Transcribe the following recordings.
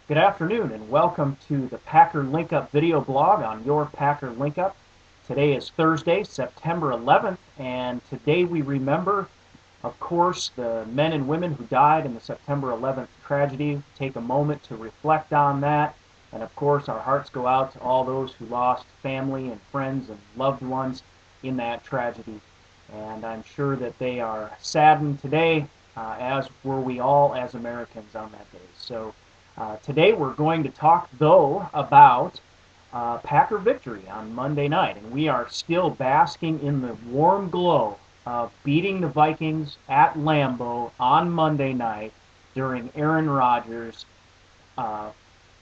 Good afternoon and welcome to the Packer LinkUp video blog on your Packer LinkUp. Today is Thursday, September 11th, and today we remember, of course, the men and women who died in the September 11th tragedy. Take a moment to reflect on that, and of course our hearts go out to all those who lost family and friends and loved ones in that tragedy. And I'm sure that they are saddened today, as were we all as Americans on that day. Today we're going to talk, though, about Packer victory on Monday night. And we are still basking in the warm glow of beating the Vikings at Lambeau on Monday night during Aaron Rodgers'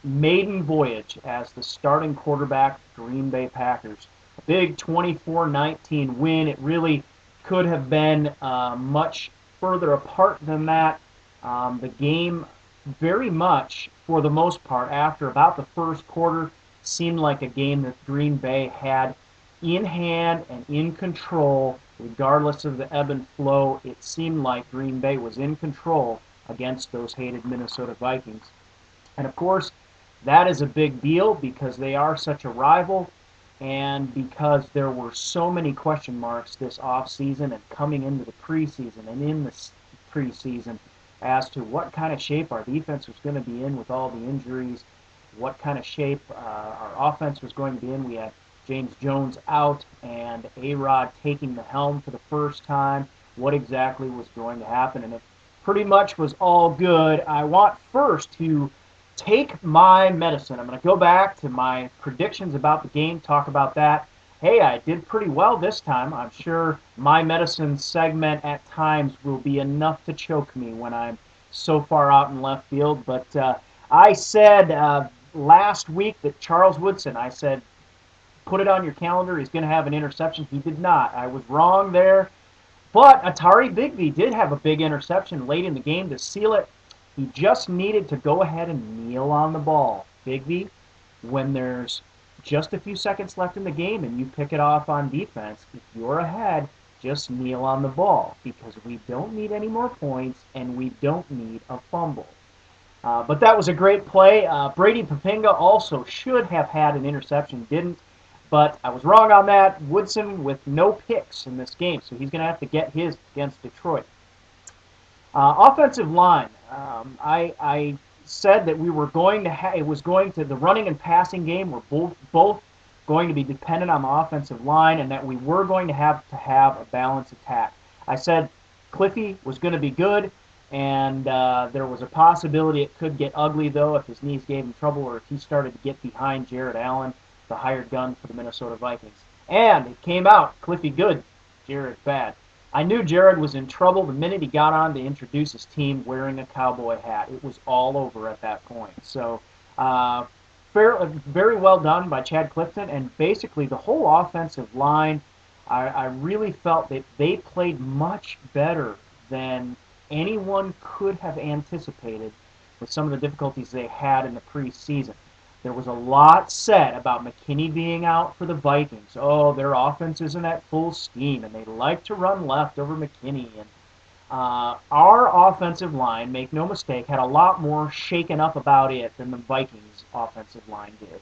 maiden voyage as the starting quarterback for Green Bay Packers. A big 24-19 win. It really could have been much further apart than that. The game very much, for the most part, after about the first quarter, seemed like a game that Green Bay had in hand and in control, regardless of the ebb and flow. It seemed like Green Bay was in control against those hated Minnesota Vikings. And of course, that is a big deal because they are such a rival and because there were so many question marks this offseason and coming into the preseason and in the preseason as to what kind of shape our defense was going to be in with all the injuries, what kind of shape our offense was going to be in. We had James Jones out and A-Rod taking the helm for the first time. What exactly was going to happen? And it pretty much was all good. I want first to take my medicine. I'm going to go back to my predictions about the game, talk about that. Hey, I did pretty well this time. I'm sure my medicine segment at times will be enough to choke me when I'm so far out in left field. But I said last week that Charles Woodson, I said, put it on your calendar, he's going to have an interception. He did not. I was wrong there. But Atari Bigby did have a big interception late in the game to seal it. He just needed to go ahead and kneel on the ball. Bigby, when there's just a few seconds left in the game and you pick it off on defense, if you're ahead, just kneel on the ball because we don't need any more points and we don't need a fumble. But that was a great play. Brady Papinga also should have had an interception, didn't. But I was wrong on that. Woodson with no picks in this game, so he's going to have to get his against Detroit. Offensive line. I said that we were going to it was going to the running and passing game were both going to be dependent on the offensive line, and that we were going to have a balanced attack. I said Cliffy was going to be good, and there was a possibility it could get ugly though if his knees gave him trouble or if he started to get behind Jared Allen, the hired gun for the Minnesota Vikings. And it came out Cliffy good, Jared bad. I knew Jared was in trouble the minute he got on to introduce his team wearing a cowboy hat. It was all over at that point. So very well done by Chad Clifton, and basically the whole offensive line, I really felt that they played much better than anyone could have anticipated with some of the difficulties they had in the preseason. There was a lot said about McKinney being out for the Vikings. Oh, their offense isn't at full steam, and they like to run left over McKinney. And our offensive line, make no mistake, had a lot more shaken up about it than the Vikings' offensive line did.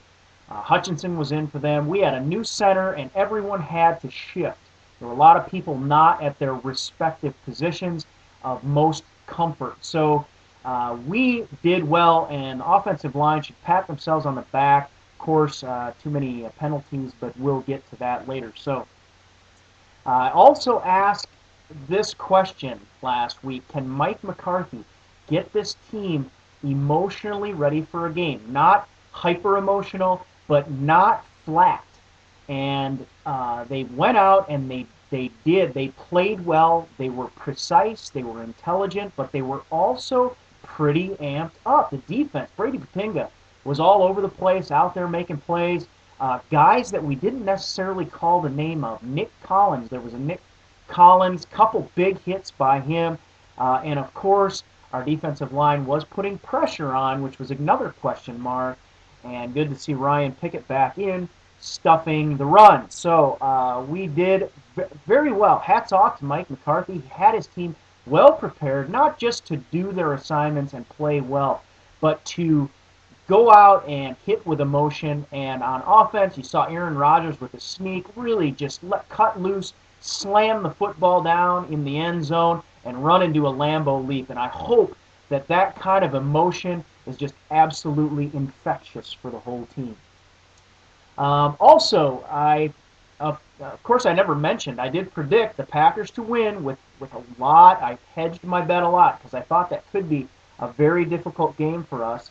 Hutchinson was in for them. We had a new center, and everyone had to shift. There were a lot of people not at their respective positions of most comfort. So we did well, and the offensive line should pat themselves on the back. Of course, too many penalties, but we'll get to that later. So I also asked this question last week: can Mike McCarthy get this team emotionally ready for a game? Not hyper-emotional, but not flat. And they went out and they did. They played well. They were precise. They were intelligent, but they were also pretty amped up. The defense, Brady Papinga, was all over the place, out there making plays. Guys that we didn't necessarily call the name of. Nick Collins, there was a Nick Collins, couple big hits by him. And of course, our defensive line was putting pressure on, which was another question mark. And good to see Ryan Pickett back in, stuffing the run. So we did very well. Hats off to Mike McCarthy. He had his team well prepared, not just to do their assignments and play well, but to go out and hit with emotion. And on offense, you saw Aaron Rodgers with a sneak, really just cut loose, slam the football down in the end zone, and run into a Lambeau leap. And I hope that that kind of emotion is just absolutely infectious for the whole team. Also, of course, I never mentioned, I did predict the Packers to win with a lot. I hedged my bet a lot because I thought that could be a very difficult game for us.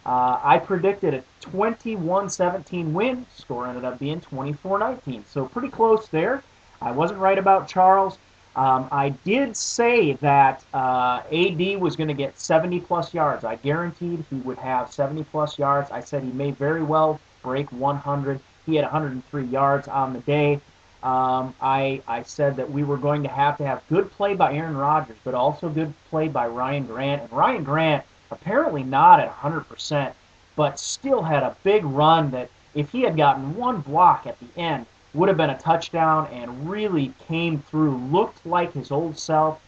I predicted a 21-17 win. Score ended up being 24-19, so pretty close there. I wasn't right about Charles. I did say that AD was going to get 70-plus yards. I guaranteed he would have 70-plus yards. I said he may very well break 100. He had 103 yards on the day. I said that we were going to have good play by Aaron Rodgers, but also good play by Ryan Grant. And Ryan Grant, apparently not at 100%, but still had a big run that if he had gotten one block at the end, would have been a touchdown, and really came through. Looked like his old self.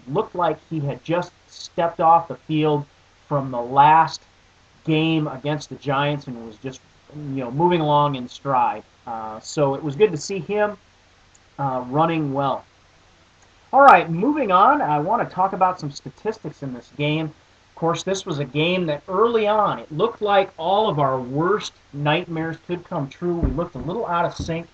Looked like he had just stepped off the field from the last game against the Giants and was just moving along in stride. So it was good to see him running well. All right, moving on, I want to talk about some statistics in this game. Of course, this was a game that early on, it looked like all of our worst nightmares could come true. We looked a little out of sync.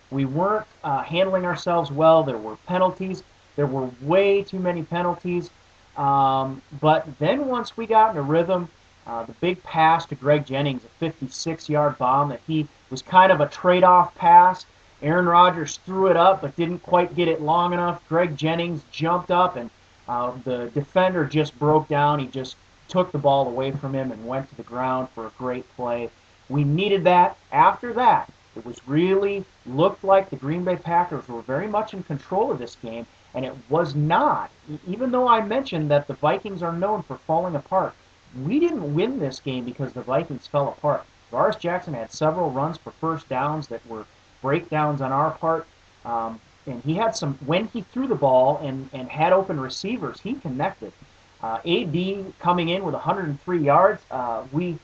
We weren't handling ourselves well. There were penalties. There were way too many penalties. But then once we got in a rhythm, the big pass to Greg Jennings, a 56-yard bomb that he was kind of a trade-off pass. Aaron Rodgers threw it up but didn't quite get it long enough. Greg Jennings jumped up and the defender just broke down. He just took the ball away from him and went to the ground for a great play. We needed that. After that, it was really looked like the Green Bay Packers were very much in control of this game, and it was not. Even though I mentioned that the Vikings are known for falling apart, we didn't win this game because the Vikings fell apart. Tavares Jackson had several runs for first downs that were breakdowns on our part. And he had some, when he threw the ball and had open receivers, he connected. AD coming in with 103 yards, he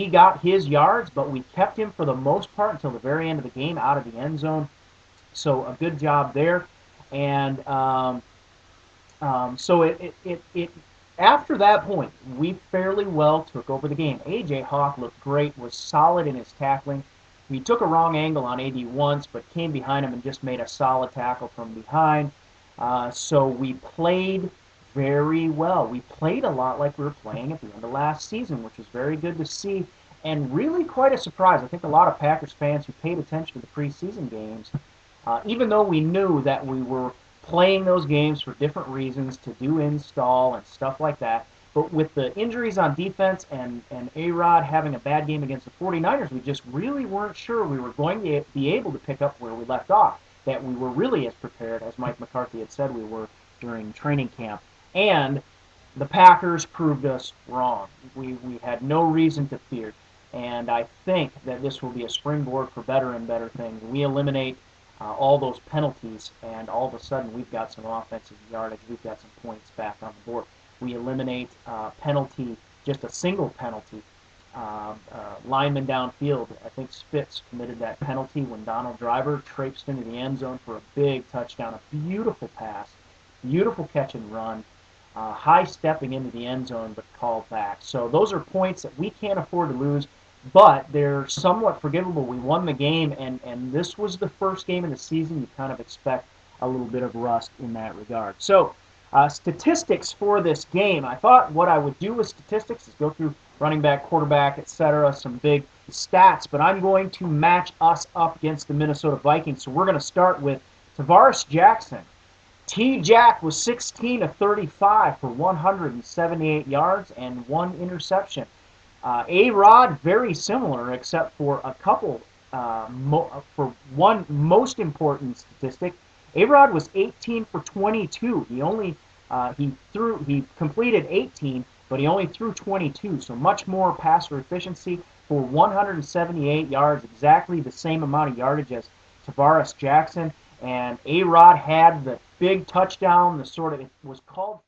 got his yards, but we kept him for the most part until the very end of the game out of the end zone. So a good job there. And so it after that point, we fairly well took over the game. A.J. Hawk looked great, was solid in his tackling. He took a wrong angle on AD once, but came behind him and just made a solid tackle from behind. So we played very well. We played a lot like we were playing at the end of last season, which was very good to see, and really quite a surprise. I think a lot of Packers fans who paid attention to the preseason games, even though we knew that we were playing those games for different reasons, to do install and stuff like that, but with the injuries on defense and A-Rod having a bad game against the 49ers, we just really weren't sure we were going to be able to pick up where we left off, that we were really as prepared as Mike McCarthy had said we were during training camp. And the Packers proved us wrong. We had no reason to fear. And I think that this will be a springboard for better and better things. We eliminate all those penalties, and all of a sudden we've got some offensive yardage. We've got some points back on the board. We eliminate penalty, just a single penalty. Lineman downfield, I think Spitz committed that penalty when Donald Driver traipsed into the end zone for a big touchdown. A beautiful pass, beautiful catch and run, high stepping into the end zone but called back. So those are points that we can't afford to lose, but they're somewhat forgivable. We won the game, and this was the first game of the season. You kind of expect a little bit of rust in that regard. So statistics for this game. I thought what I would do with statistics is go through running back, quarterback, etc., some big stats, but I'm going to match us up against the Minnesota Vikings. So we're going to start with Tavares Jackson. T-Jack was 16 of 35 for 178 yards and 1 interception. A-Rod, very similar, except for a couple, for one most important statistic. A-Rod was 18 for 22. He completed 18, but he only threw 22, so much more passer efficiency for 178 yards, exactly the same amount of yardage as Tavares Jackson. And A-Rod had the big touchdown, the sort of, it was called